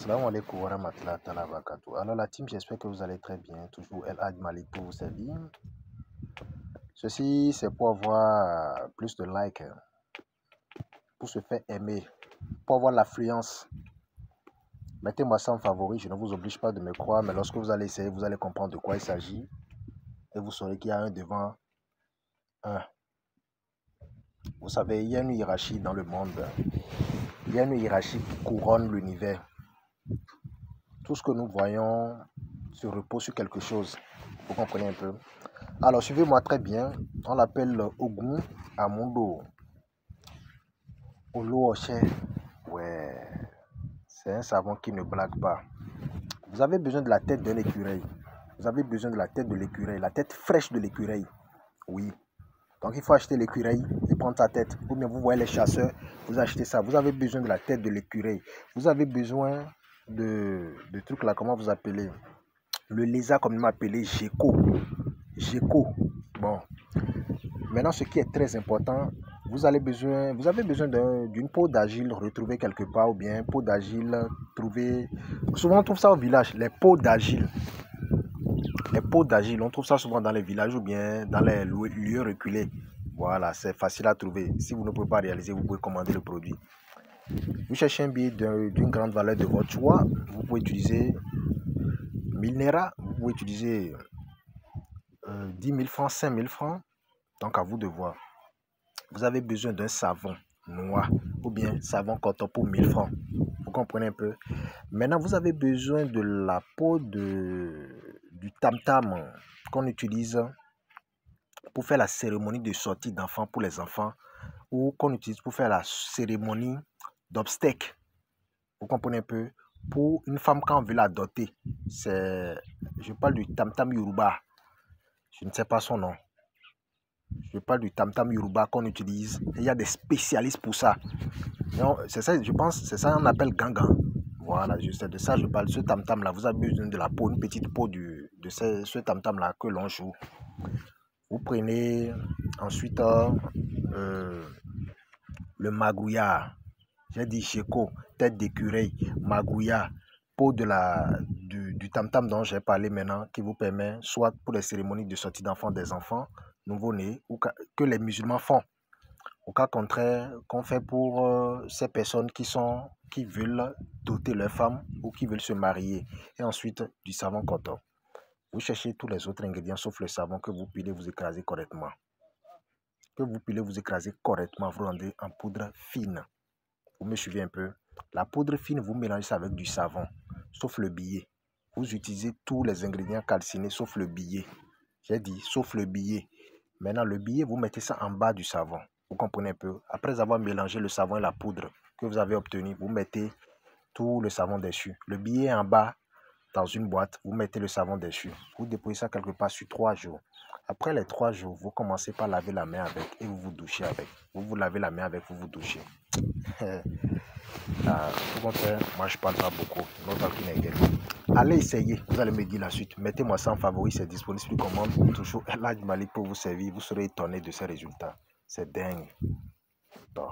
Salam alaikum wa rahmatullahi wa barakatuh. Alors la team, j'espère que vous allez très bien. Toujours El Hadj Malik pour vous servir. Ceci, c'est pour avoir plus de likes, pour se faire aimer, pour avoir l'affluence. Mettez-moi ça en favori, je ne vous oblige pas de me croire, mais lorsque vous allez essayer, vous allez comprendre de quoi il s'agit. Et vous saurez qu'il y a un devant un. Vous savez, il y a une hiérarchie dans le monde. Il y a une hiérarchie qui couronne l'univers. Tout ce que nous voyons se repose sur quelque chose. Vous comprenez un peu? Alors, suivez-moi très bien. On l'appelle Ogun Amundo. Olo Oche. Ouais. C'est un savant qui ne blague pas. Vous avez besoin de la tête d'un écureuil. Vous avez besoin de la tête de l'écureuil. La tête fraîche de l'écureuil. Oui. Donc, il faut acheter l'écureuil et prendre sa tête. Ou bien vous voyez les chasseurs, vous achetez ça. Vous avez besoin de la tête de l'écureuil. Vous avez besoin de trucs là, comment vous appelez? Le lézard, comme il m'a appelé, Gecko. Gecko. Bon. Maintenant, ce qui est très important, vous avez besoin d'une peau d'argile retrouvée quelque part, ou bien peau d'argile trouvée. Souvent, on trouve ça au village, les peaux d'argile. Les peaux d'argile, on trouve ça souvent dans les villages ou bien dans les lieux reculés. Voilà, c'est facile à trouver. Si vous ne pouvez pas réaliser, vous pouvez commander le produit. Vous cherchez un billet d'une grande valeur de votre choix, vous pouvez utiliser 1000 Naira, vous pouvez utiliser 10 000 francs, 5 000 francs. Donc à vous de voir. Vous avez besoin d'un savon noir ou bien savon coton pour 1000 francs. Vous comprenez un peu? Maintenant, vous avez besoin de la peau du tam-tam qu'on utilise pour faire la cérémonie de sortie d'enfants pour les enfants ou qu'on utilise pour faire la cérémonie d'obstèques. Vous comprenez un peu? Pour une femme quand on veut la doter, je parle du tam-tam Yoruba. Je ne sais pas son nom. Je parle du tam-tam Yoruba qu'on utilise. Et il y a des spécialistes pour ça. C'est ça, je pense, c'est ça qu'on appelle gangan. Voilà, je sais de ça, je parle. Ce tam-tam là, vous avez besoin de la peau, une petite peau de ce tam-tam là que l'on joue. Vous prenez ensuite le magouya. J'ai dit Gecko, tête d'écureuil, magouya, peau du tam-tam dont j'ai parlé maintenant, qui vous permet, soit pour les cérémonies de sortie d'enfants des enfants nouveau-nés, ou que les musulmans font. Au cas contraire, qu'on fait pour ces personnes qui veulent doter leur femme ou qui veulent se marier. Et ensuite, du savon coton. Vous cherchez tous les autres ingrédients sauf le savon que vous pilez, vous écrasez correctement. Que vous pilez, vous écrasez correctement, vous rendez en poudre fine. Vous me suivez un peu? La poudre fine, vous mélangez ça avec du savon, sauf le billet. Vous utilisez tous les ingrédients calcinés sauf le billet. J'ai dit, sauf le billet. Maintenant, le billet, vous mettez ça en bas du savon. Vous comprenez un peu? Après avoir mélangé le savon et la poudre que vous avez obtenu, vous mettez tout le savon dessus. Le billet en bas, dans une boîte, vous mettez le savon dessus. Vous déposez ça quelque part sur 3 jours. Après les 3 jours, vous commencez par laver la main avec et vous vous douchez avec. Vous lavez la main avec, vous vous douchez. Au contraire, moi je parle pas beaucoup. Allez essayer, vous allez me dire la suite. Mettez-moi ça en favori, c'est disponible sur commande. Toujours El Hadj Malik pour vous servir. Vous serez étonné de ces résultats. C'est dingue. Bon.